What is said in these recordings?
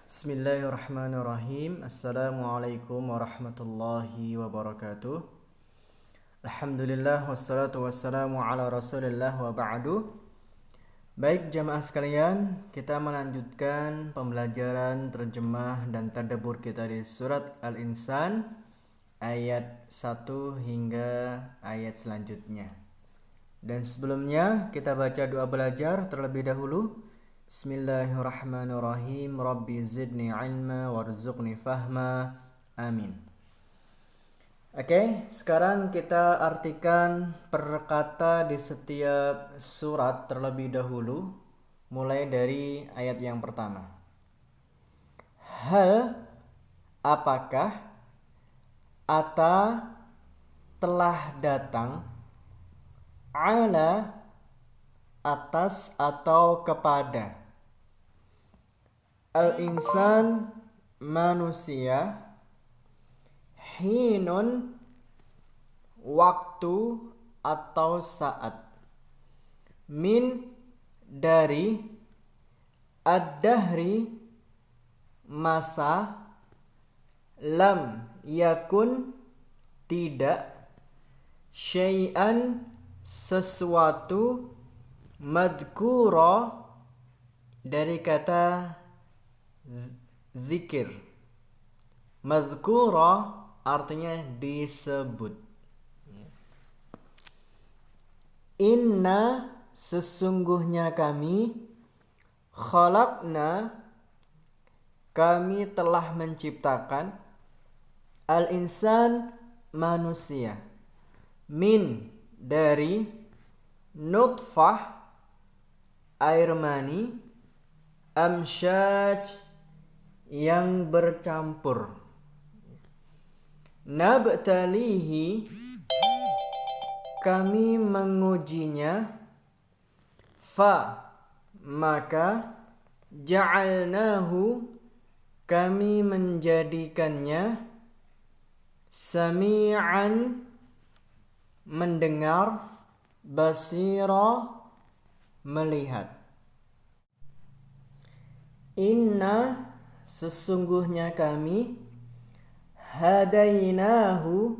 Bismillahirrahmanirrahim. Assalamualaikum warahmatullahi wabarakatuh. Alhamdulillah wassalatu wassalamu ala rasulillah wa ba'du. Baik jamaah sekalian, kita melanjutkan pembelajaran terjemah dan tadabbur kita di surat Al-Insan ayat 1 hingga ayat selanjutnya. Dan sebelumnya kita baca doa belajar terlebih dahulu. Bismillahirrahmanirrahim. Rabbi zidni ilma warzuqni fahma. Amin. Oke, sekarang kita artikan per kata di setiap surat terlebih dahulu, mulai dari ayat yang pertama. Hal, apakah, ata, telah datang, ala, atas atau kepada, al-insan, manusia, hinun, waktu atau saat, min, dari, ad-dahri, masa, lam yakun, tidak, syai'an, sesuatu, madhkura, dari kata zikir. Madhkura artinya disebut. Inna, sesungguhnya kami, khalaqna, kami telah menciptakan, al-insan, manusia, min, dari, nutfah, air mani, amsyaj, yang bercampur, nabtalihi, kami mengujinya, fa, maka, ja'alnahu, kami menjadikannya, sami'an, mendengar, basira, melihat. Inna, sesungguhnya kami, hadainahu,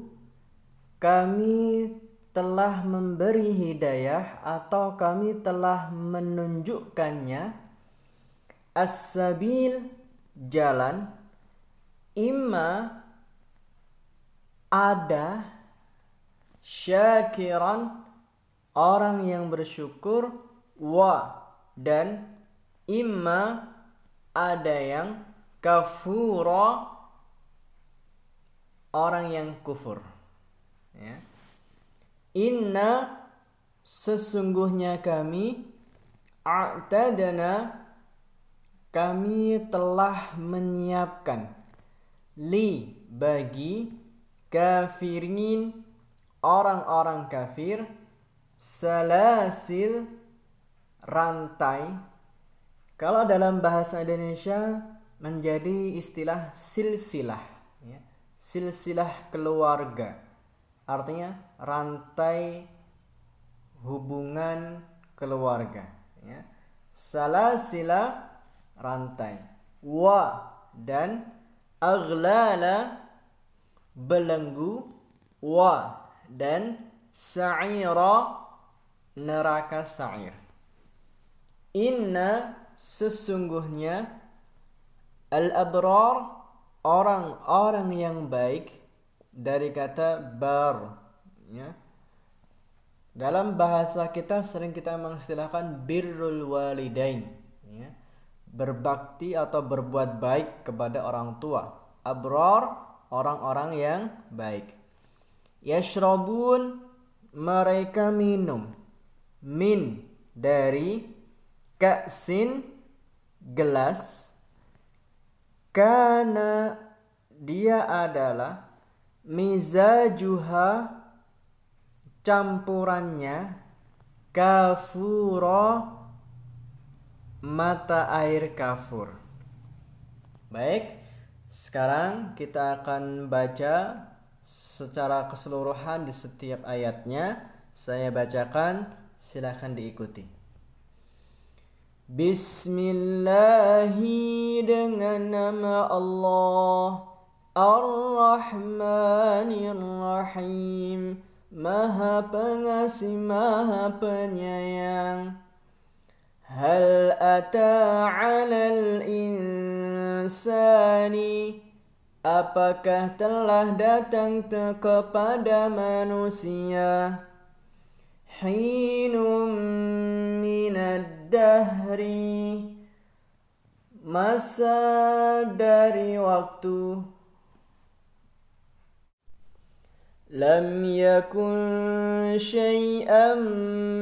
kami telah memberi hidayah atau kami telah menunjukkannya, as-sabil, jalan, imma, ada, syakiran, orang yang bersyukur, wa, dan, imma, ada yang kafura, orang yang kufur. Ya. Inna, sesungguhnya kami, a'tadna, kami telah menyiapkan, li, bagi, kafirin, orang-orang kafir, salasil, rantai. Kalau dalam bahasa Indonesia menjadi istilah silsilah, ya. Silsilah keluarga, artinya rantai hubungan keluarga, ya. Salasila, rantai, wa, dan, aghlala, belenggu, wa, dan, sa'ira, neraka sa'ir. Inna, sesungguhnya, al-abrar, orang-orang yang baik, dari kata bar, ya. Dalam bahasa kita sering kita mengistilahkan birrul walidain, ya. Berbakti atau berbuat baik kepada orang tua. Abrar, orang-orang yang baik. Yashrabun, mereka minum, min, dari, ka'sin, gelas, kana, dia adalah, mizajuha, campurannya, kafura, mata air kafur. Baik, sekarang kita akan baca secara keseluruhan di setiap ayatnya. Saya bacakan, silakan diikuti. Bismillahi dengan nama Allah, Ar-Rahmanir-Rahim, Maha Pengasih, Maha Penyayang. Hal ata 'alal insani, apakah telah datang kepada manusia, hinum minad dahri, masa dari waktu, lam yakun syai'an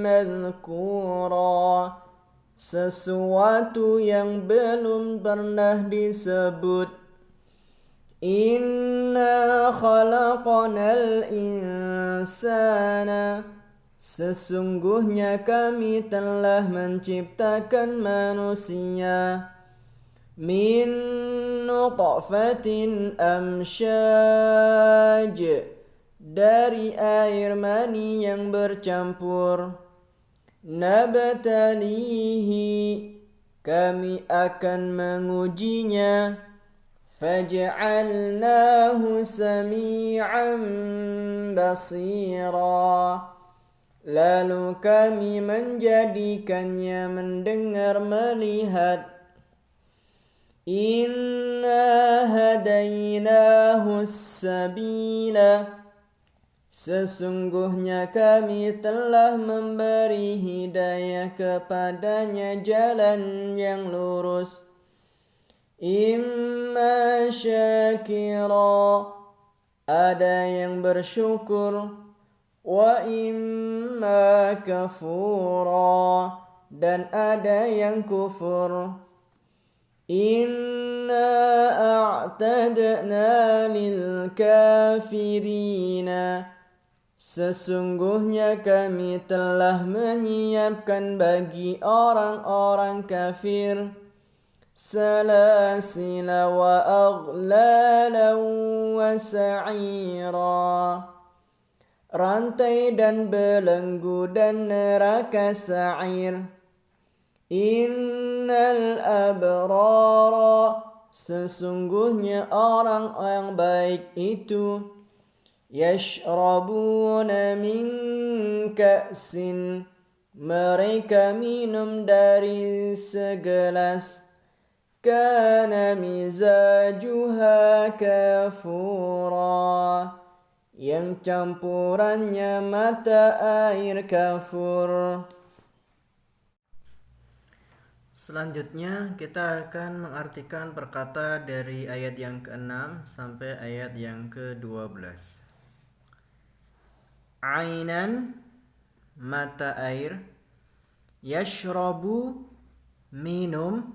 madhkura, sesuatu yang belum pernah disebut. Inna khalaqnal insana, sesungguhnya kami telah menciptakan manusia, min nutfatin amsyaj, dari air mani yang bercampur. Nabtalihi, kami akan mengujinya. Faj'alnahu sami'an basira, lalu kami menjadikannya mendengar melihat. Inna hadainahu sabila, sesungguhnya kami telah memberi hidayah kepadanya jalan yang lurus. Imma syakira, ada yang bersyukur, wa imma kafura, dan ada yang kufur. Inna a'tadna lil kafirina, sesungguhnya kami telah menyiapkan bagi orang-orang kafir salasila wa aghlalan wa sa'ira, rantai dan belenggu dan neraka sa'ir. Innal abrara, sesungguhnya orang yang baik itu, yashrabuna min ka'sin, mereka minum dari segelas, kana mizajuha kafura, yang campurannya mata air kafur. Selanjutnya kita akan mengartikan perkata dari ayat yang ke-6 sampai ayat yang ke-12. Ainan, mata air, yashrabu, minum,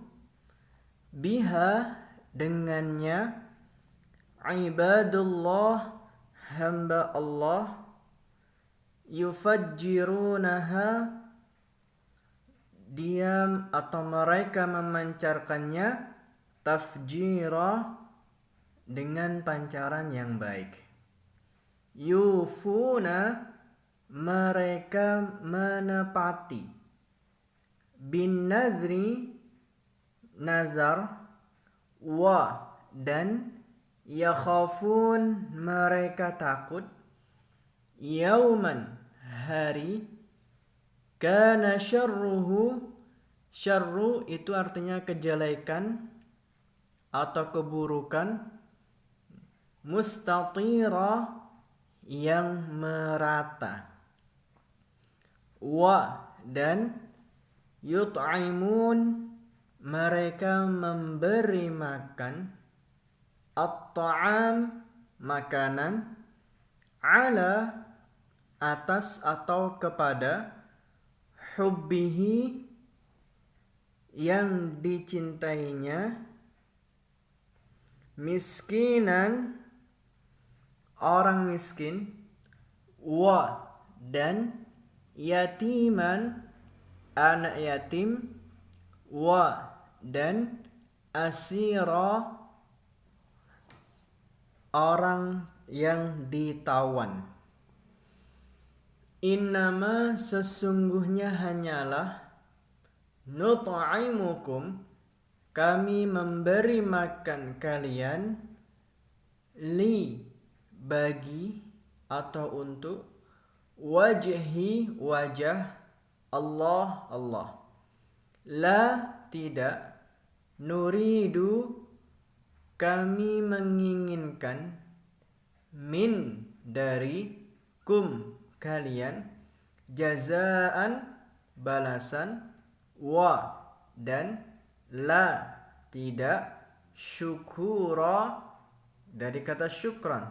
biha, dengannya, ibadullah, hamba Allah, yufajjirunaha, diam atau mereka memancarkannya, tafjira, dengan pancaran yang baik. Yufuna, mereka menepati, bin nazri, nazar, wa, dan yakhafun, mereka takut, yauman, hari, kana syarruhu, syarru itu artinya kejelekan atau keburukan, mustatira, yang merata, wa, dan yut'imun, mereka memberi makan, at-ta'am, makanan, ala, atas atau kepada, hubbihi, yang dicintainya, miskinan, orang miskin, wa, dan yatiman, anak yatim, wa, dan asira, orang yang ditawan. Innama, sesungguhnya hanyalah, nut'imukum, kami memberi makan kalian, li, bagi atau untuk, wajhi, wajah, Allah, Allah. La, tidak, nuridu, kami menginginkan, min, dari, kum, kalian, jazaan, balasan, wa, dan, la, tidak, syukura, dari kata syukran,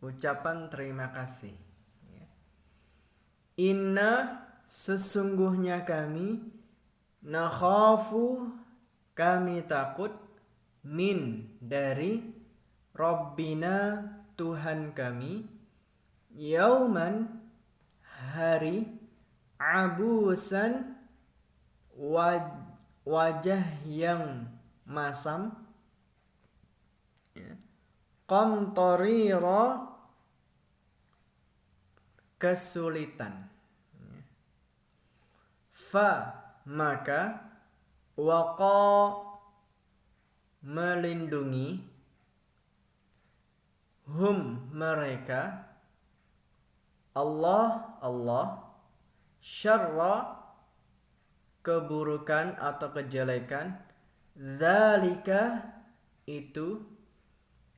ucapan terima kasih. Inna, sesungguhnya kami, nakhafu, kami takut, min, dari, Rabbina, Tuhan kami, yauman, hari, abusan, wajah yang masam, qamtarira, kesulitan. Fa, maka, waqa, melindungi, hum, mereka, Allah, Allah, syarra, keburukan atau kejelekan, dzalika, itu,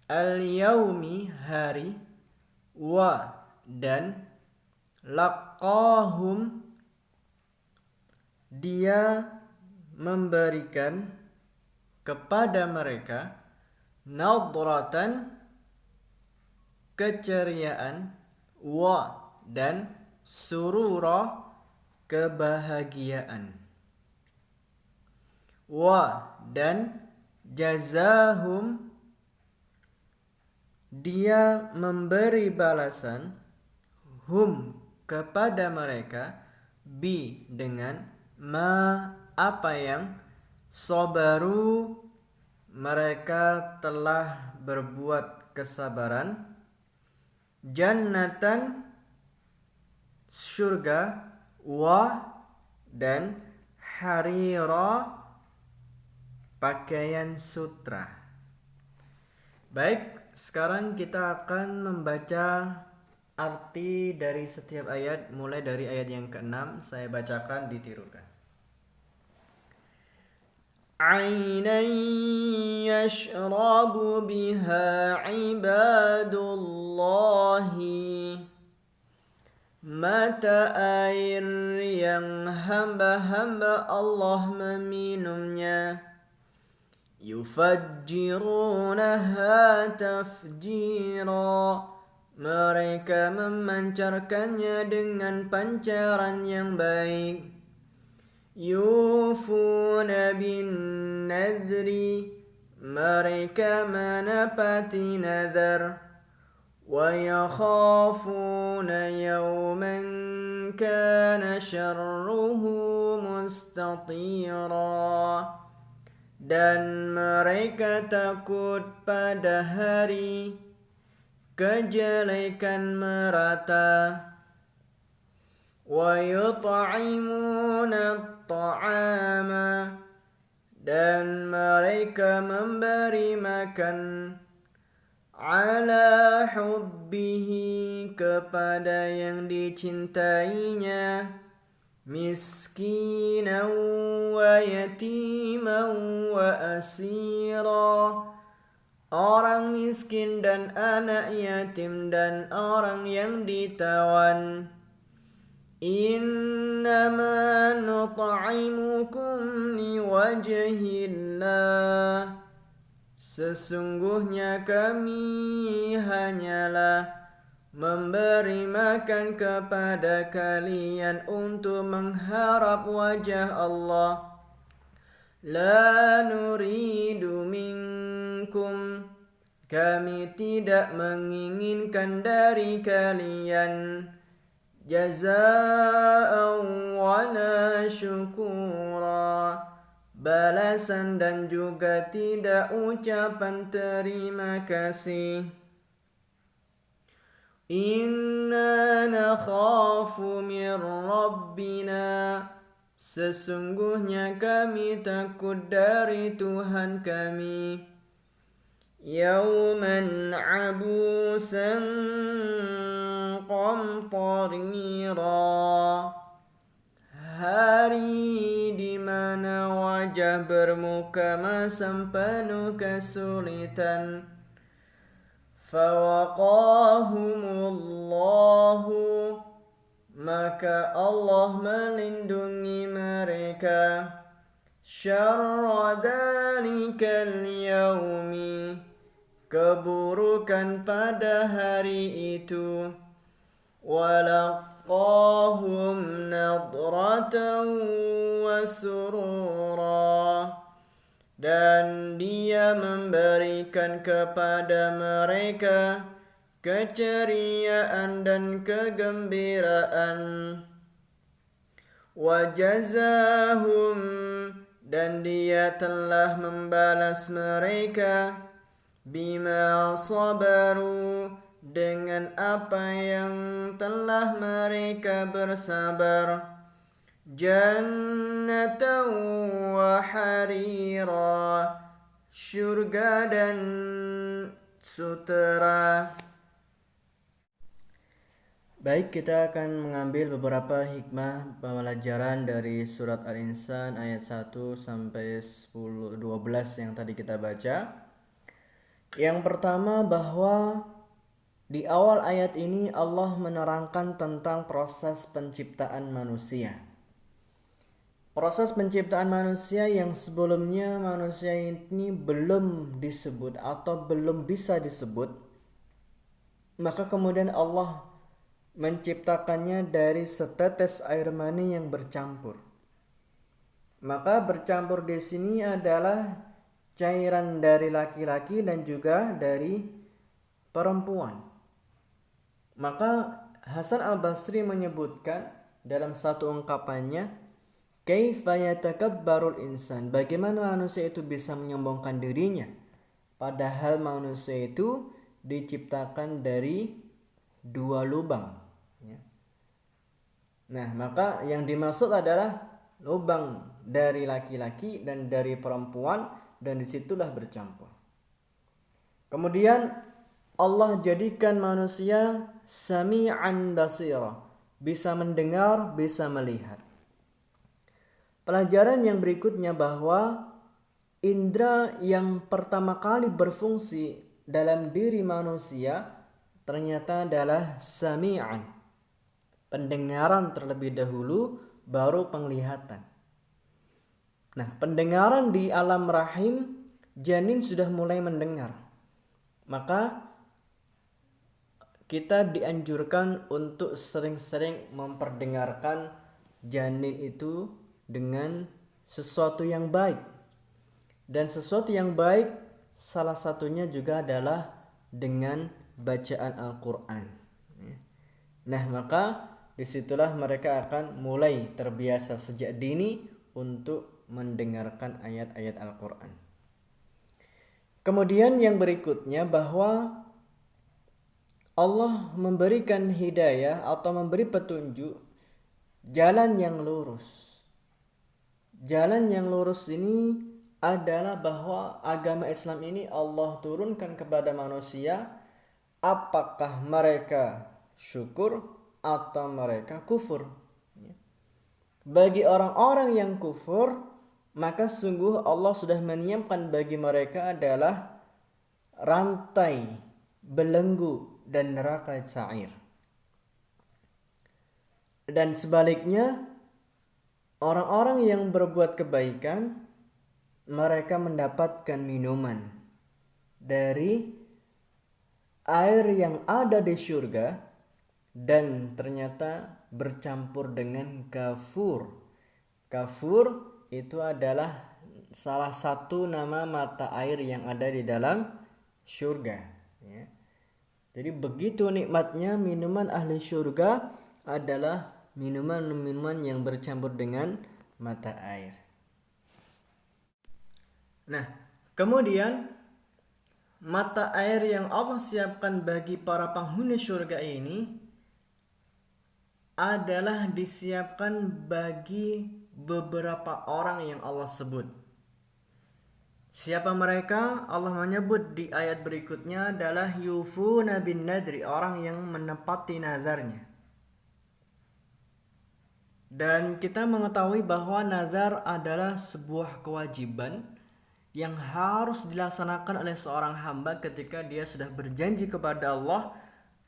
al-yaumi, hari, wa, dan, laqahum, dia memberikan kepada mereka, nadratan, keceriaan, wa, dan, surura, kebahagiaan, wa, dan, jazahum, dia memberi balasan, hum, kepada mereka, bi, dengan, ma, apa yang, sabaru, mereka telah berbuat kesabaran, jannatan, surga, wa, dan, harira, pakaian sutra. Baik, sekarang kita akan membaca arti dari setiap ayat, mulai dari ayat yang ke-6. Saya bacakan, ditirukan. Ainan yashrabu biha ibadullahi, mata air yang hamba-hamba Allah meminumnya, yufajjirunaha tafjira, mereka memancarkannya dengan pancaran yang baik, yufuna bin nadri, mereka menepati nazar, wa yakhafuna yawman kana syarruhu mustatira, dan mereka takut pada hari kejelekan merata, wa yut'imuna at-ta'ama, dan mereka memberi makan, ala hubbihi, kepada yang dicintainya, miskinan wa yatiman wa asira, orang miskin dan anak yatim dan orang yang ditawan. Innama nut'imukum liwajhillah, sesungguhnya kami hanyalah memberi makan kepada kalian untuk mengharap wajah Allah. La nuridu minkum, kami tidak menginginkan dari kalian, jaza'an wala syukura, balasan dan juga tidak ucapan terima kasih. Inna nakhafu min rabbina, sesungguhnya kami takut dari Tuhan kami yauman abusan qamtarira, hari di mana wajah bermuka masam penuh kesulitan. Fawaqahumullahu, maka Allah melindungi mereka syarra dzalikal yaumi, keburukan pada hari itu. Walaqahum nadratan wa surura, dan Dia memberikan kepada mereka keceriaan dan kegembiraan. Wajazahum, dan Dia telah membalas mereka bima sabaru, dengan apa yang telah mereka bersabar. Jannatan wa harira, syurga dan sutera. Baik, kita akan mengambil beberapa hikmah pembelajaran dari surat Al-Insan ayat 1 sampai 12 yang tadi kita baca. Yang pertama, bahwa di awal ayat ini Allah menerangkan tentang proses penciptaan manusia. Proses penciptaan manusia yang sebelumnya manusia ini belum disebut atau belum bisa disebut, maka kemudian Allah menciptakannya dari setetes air mani yang bercampur. Maka bercampur di sini adalah cairan dari laki-laki dan juga dari perempuan. Maka Hasan Al-Basri menyebutkan dalam satu ungkapannya, kaifa yatakabbarul insan, bagaimana manusia itu bisa menyombongkan dirinya padahal manusia itu diciptakan dari dua lubang. Nah, maka yang dimaksud adalah lubang dari laki-laki dan dari perempuan, dan disitulah bercampur. Kemudian Allah jadikan manusia sami'an basira, bisa mendengar, bisa melihat. Pelajaran yang berikutnya bahwa indera yang pertama kali berfungsi dalam diri manusia ternyata adalah sami'an, pendengaran terlebih dahulu, baru penglihatan. Nah, pendengaran di alam rahim, janin sudah mulai mendengar. Maka kita dianjurkan untuk sering-sering memperdengarkan janin itu dengan sesuatu yang baik. Dan sesuatu yang baik salah satunya juga adalah dengan bacaan Al-Quran. Nah, maka disitulah mereka akan mulai terbiasa sejak dini untuk mendengarkan ayat-ayat Al-Quran. Kemudian yang berikutnya bahwa Allah memberikan hidayah atau memberi petunjuk jalan yang lurus. Jalan yang lurus ini adalah bahwa agama Islam ini Allah turunkan kepada manusia, apakah mereka syukur atau mereka kufur. Bagi orang-orang yang kufur, maka sungguh Allah sudah menyiapkan bagi mereka adalah rantai, belenggu, dan neraka sa'ir. Dan sebaliknya, orang-orang yang berbuat kebaikan, mereka mendapatkan minuman dari air yang ada di surga dan ternyata bercampur dengan kafur. Kafur itu adalah salah satu nama mata air yang ada di dalam surga. Jadi begitu nikmatnya minuman ahli surga adalah minuman-minuman yang bercampur dengan mata air. Nah, kemudian mata air yang Allah siapkan bagi para penghuni surga ini adalah disiapkan bagi beberapa orang yang Allah sebut. Siapa mereka? Allah menyebut di ayat berikutnya adalah yufuna bin nadri, orang yang menepati nazarnya. Dan kita mengetahui bahwa nazar adalah sebuah kewajiban yang harus dilaksanakan oleh seorang hamba ketika dia sudah berjanji kepada Allah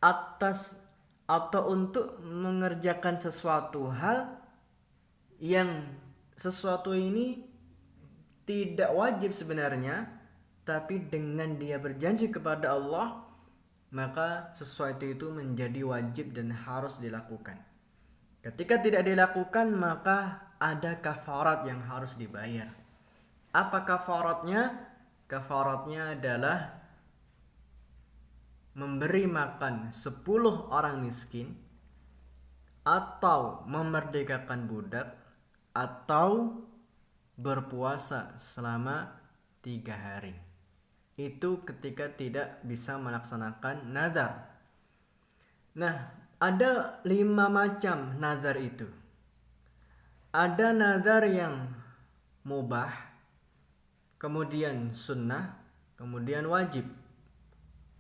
atas atau untuk mengerjakan sesuatu hal yang sesuatu ini tidak wajib sebenarnya, tapi dengan dia berjanji kepada Allah, maka sesuatu itu menjadi wajib dan harus dilakukan. Ketika tidak dilakukan, maka ada kafarat yang harus dibayar. Apa kafaratnya? Kafaratnya adalah memberi makan 10 orang miskin, atau memerdekakan budak, atau berpuasa selama 3 hari. Itu ketika tidak bisa melaksanakan nazar. Nah, ada 5 macam nazar itu. Ada nazar yang mubah, kemudian sunnah, kemudian wajib.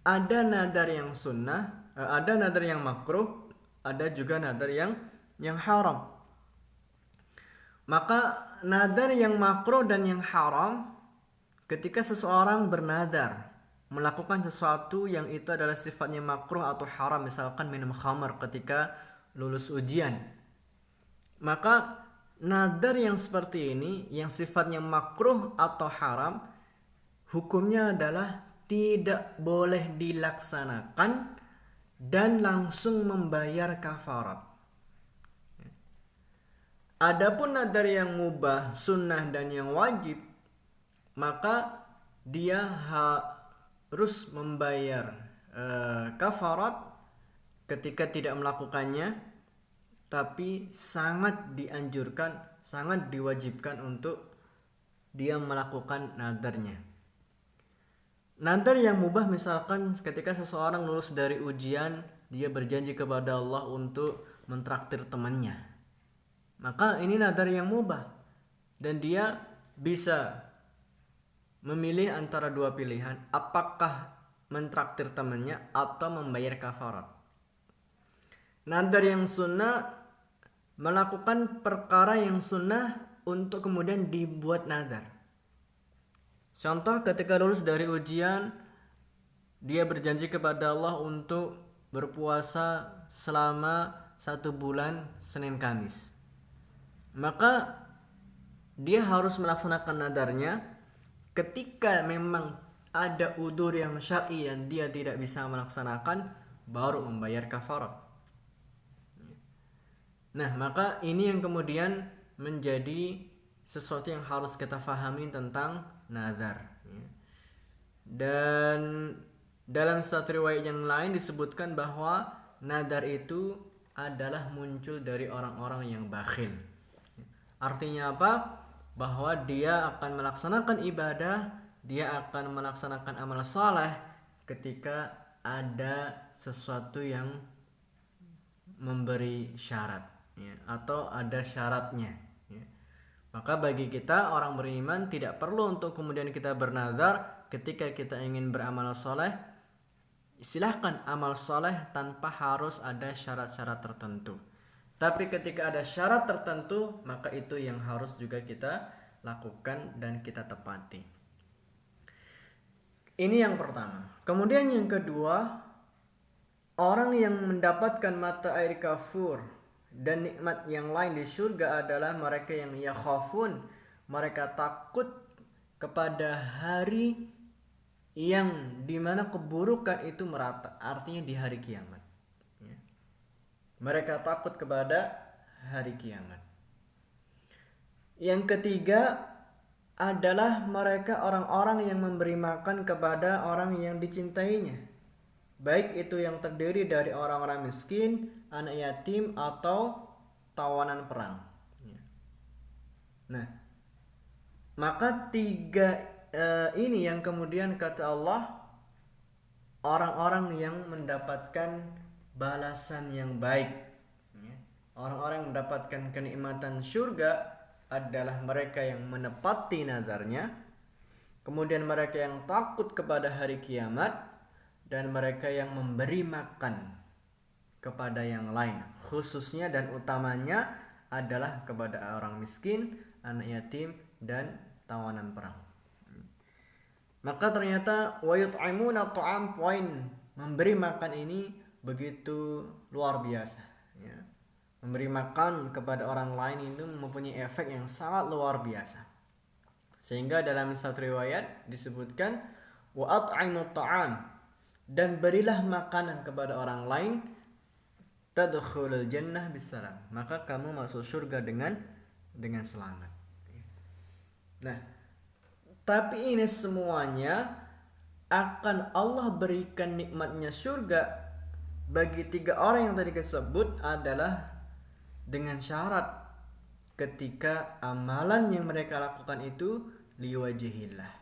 Ada nazar yang sunnah, ada nazar yang makruh, ada juga nazar yang haram. Maka nazar yang makruh dan yang haram, ketika seseorang bernazar melakukan sesuatu yang itu adalah sifatnya makruh atau haram, misalkan minum khamar ketika lulus ujian, maka nazar yang seperti ini yang sifatnya makruh atau haram, hukumnya adalah tidak boleh dilaksanakan dan langsung membayar kafarat. Adapun nazar yang mubah, sunnah dan yang wajib, maka dia harus membayar kafarat ketika tidak melakukannya, tapi sangat dianjurkan, sangat diwajibkan untuk dia melakukan nazarnya. Nazar yang mubah misalkan ketika seseorang lulus dari ujian, dia berjanji kepada Allah untuk mentraktir temannya. Maka ini nazar yang mubah, dan dia bisa memilih antara 2 pilihan, apakah mentraktir temannya atau membayar kafarat. Nazar yang sunnah, melakukan perkara yang sunnah untuk kemudian dibuat nazar. Contoh, ketika lulus dari ujian, dia berjanji kepada Allah untuk berpuasa selama 1 bulan Senin Kamis. Maka dia harus melaksanakan nadarnya. Ketika memang ada udzur yang syar'i yang dia tidak bisa melaksanakan, baru membayar kafarat. Nah, maka ini yang kemudian menjadi sesuatu yang harus kita fahami tentang nazar. Dan dalam satu riwayat yang lain disebutkan bahwa nazar itu adalah muncul dari orang-orang yang bakhil. Artinya apa? Bahwa dia akan melaksanakan ibadah, dia akan melaksanakan amal saleh ketika ada sesuatu yang memberi syarat, atau ada syaratnya. Maka bagi kita orang beriman tidak perlu untuk kemudian kita bernazar ketika kita ingin beramal saleh. Silahkan amal saleh tanpa harus ada syarat-syarat tertentu. Tapi ketika ada syarat tertentu, maka itu yang harus juga kita lakukan dan kita tepati. Ini yang pertama. Kemudian yang kedua, orang yang mendapatkan mata air kafur dan nikmat yang lain di surga adalah mereka yang yakhafun, mereka takut kepada hari yang dimana keburukan itu merata, artinya di hari kiamat. Mereka takut kepada hari kiamat. Yang ketiga adalah mereka orang-orang yang memberi makan kepada orang yang dicintainya, baik itu yang terdiri dari orang-orang miskin, anak yatim, atau tawanan perang. Nah, maka 3 ini yang kemudian kata Allah, orang-orang yang mendapatkan balasan yang baik, orang-orang yang mendapatkan kenikmatan surga adalah mereka yang menepati nazarnya, kemudian mereka yang takut kepada hari kiamat, dan mereka yang memberi makan kepada yang lain, khususnya dan utamanya adalah kepada orang miskin, anak yatim, dan tawanan perang. Maka ternyata wa yut'imuna ta'am, poin memberi makan ini begitu luar biasa, ya. Memberi makan kepada orang lain itu mempunyai efek yang sangat luar biasa. Sehingga dalam satu riwayat disebutkan wa at'imut ta'am, dan berilah makanan kepada orang lain, tadkhulul jannah bisalam, maka kamu masuk surga dengan selamat. Nah, tapi ini semuanya akan Allah berikan nikmatnya surga bagi 3 orang yang tadi disebut adalah dengan syarat ketika amalan yang mereka lakukan itu liwajhillah.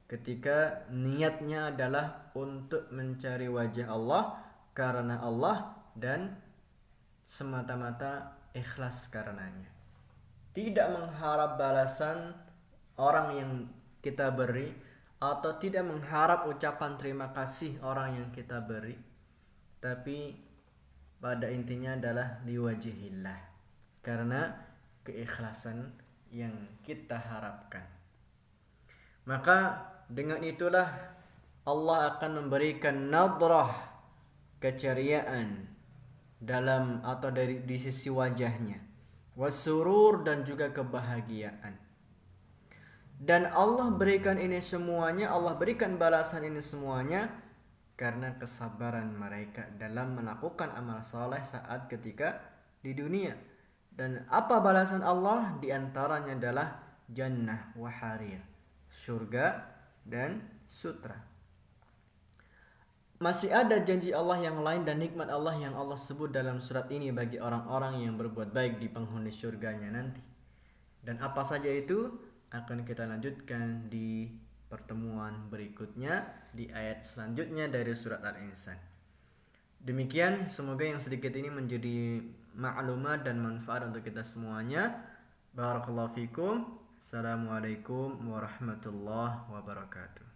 Ketika niatnya adalah untuk mencari wajah Allah, karena Allah, dan semata-mata ikhlas karenanya. Tidak mengharap balasan orang yang kita beri, atau tidak mengharap ucapan terima kasih orang yang kita beri, tapi pada intinya adalah liwajhillah, karena keikhlasan yang kita harapkan. Maka dengan itulah Allah akan memberikan nadrah keceriaan dalam atau di sisi wajahnya, wasurur, dan juga kebahagiaan. Dan Allah berikan ini semuanya, Allah berikan balasan ini semuanya karena kesabaran mereka dalam melakukan amal saleh saat ketika di dunia. Dan apa balasan Allah? Di antaranya adalah jannah wa harir, surga dan sutra. Masih ada janji Allah yang lain dan nikmat Allah yang Allah sebut dalam surat ini bagi orang-orang yang berbuat baik di penghuni surganya nanti. Dan apa saja itu akan kita lanjutkan di pertemuan berikutnya, di ayat selanjutnya dari surat Al-Insan. Demikian, semoga yang sedikit ini menjadi maklumat dan manfaat untuk kita semuanya. Barakallahu fikum. Assalamualaikum warahmatullahi wabarakatuh.